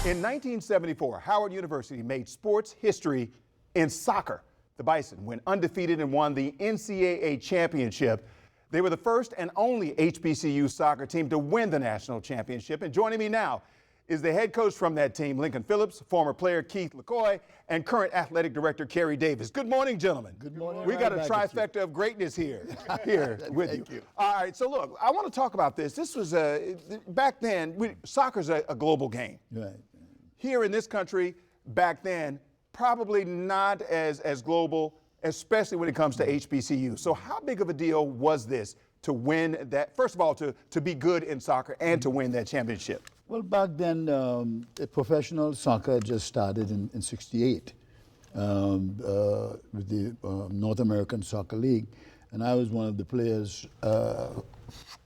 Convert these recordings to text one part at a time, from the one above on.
In 1974, Howard University made sports history in soccer. The Bison went undefeated and won the NCAA championship. They were the first and only HBCU soccer team to win the national championship. And joining me now is the head coach from that team, Lincoln Phillips, former player Keith LaCoy, and current athletic director Kerry Davis. Good morning, gentlemen. Good morning. We got a trifecta of greatness here with Thank you. you. All right, so look, I want to talk about this. This was back then, soccer's a global game. Right. Here in this country, back then, probably not as global, especially when it comes to HBCU. So how big of a deal was this to win that, first of all, to be good in soccer and to win that championship? Well, back then, professional soccer just started in '68 with the North American Soccer League. And I was one of the players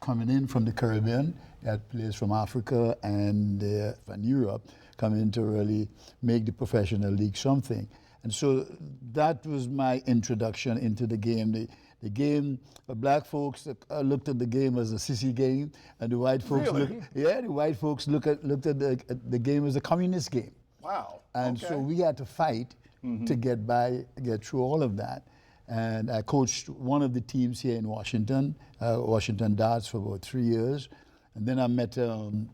coming in from the Caribbean. I had players from Africa and from Europe coming in to really make the professional league something. And so that was my introduction into the game. The game, black folks looked at the game as a sissy game, and the white folks the white folks looked at the game as a communist game. Wow. And so we had to fight to get through all of that. And I coached one of the teams here in Washington, Washington Darts, for about 3 years. And then I met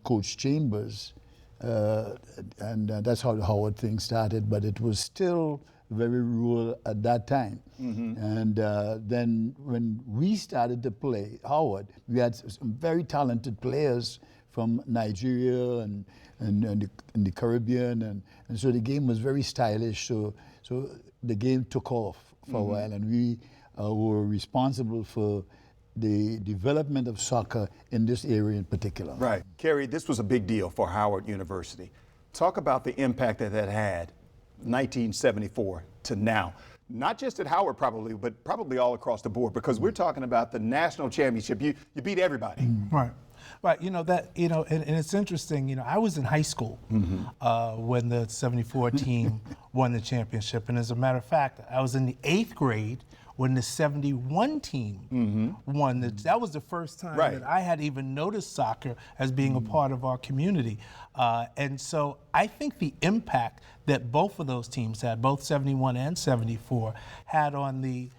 Coach Chambers, and that's how the Howard thing started. But it was still very rural at that time. And then when we started to play Howard, we had some very talented players from Nigeria and the Caribbean, and so the game was very stylish. So the game took off for a while, and we were responsible for the development of soccer in this area in particular. Right. Kerry, this was a big deal for Howard University. Talk about the impact that had 1974 to now. Not just at Howard probably, but probably all across the board, because we're talking about the national championship. You beat everybody. Right. Right, and it's interesting, I was in high school when the 74 team won the championship. And as a matter of fact, I was in the 8th grade when the 71 team won. That was the first time that I had even noticed soccer as being a part of our community. And so I think the impact that both of those teams had, both 71 and 74, had on the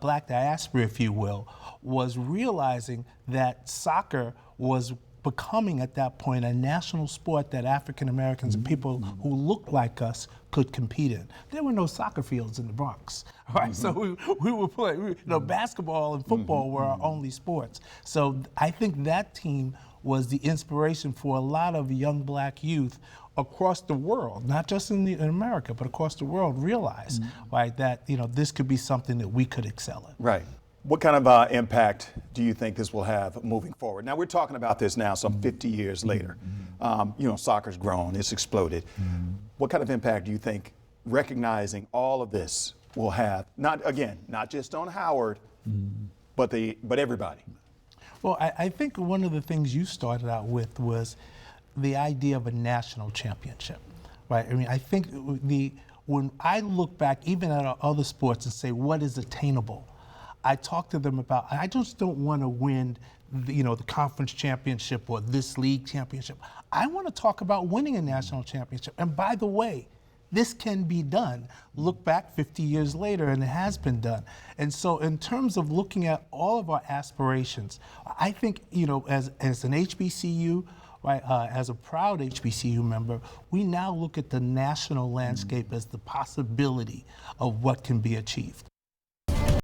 black diaspora, if you will, was realizing that soccer was becoming at that point a national sport that African Americans and people who looked like us could compete in. There were no soccer fields in the Bronx, right? So we were playing, basketball and football were our only sports. So I think that team was the inspiration for a lot of young black youth across the world, not just in America, but across the world, realize right, that this could be something that we could excel in. Right. What kind of impact do you think this will have moving forward? Now, we're talking about this now some 50 years later. Soccer's grown, it's exploded. What kind of impact do you think recognizing all of this will have, not just on Howard, but everybody? Well, I think one of the things you started out with was the idea of a national championship, right? I mean, I think when I look back even at our other sports and say what is attainable, I talk to them about, I just don't want to win the conference championship or this league championship. I want to talk about winning a national championship. And by the way, this can be done. Look back 50 years later and it has been done. And so in terms of looking at all of our aspirations, I think, as an HBCU, right, as a proud HBCU member, we now look at the national landscape as the possibility of what can be achieved.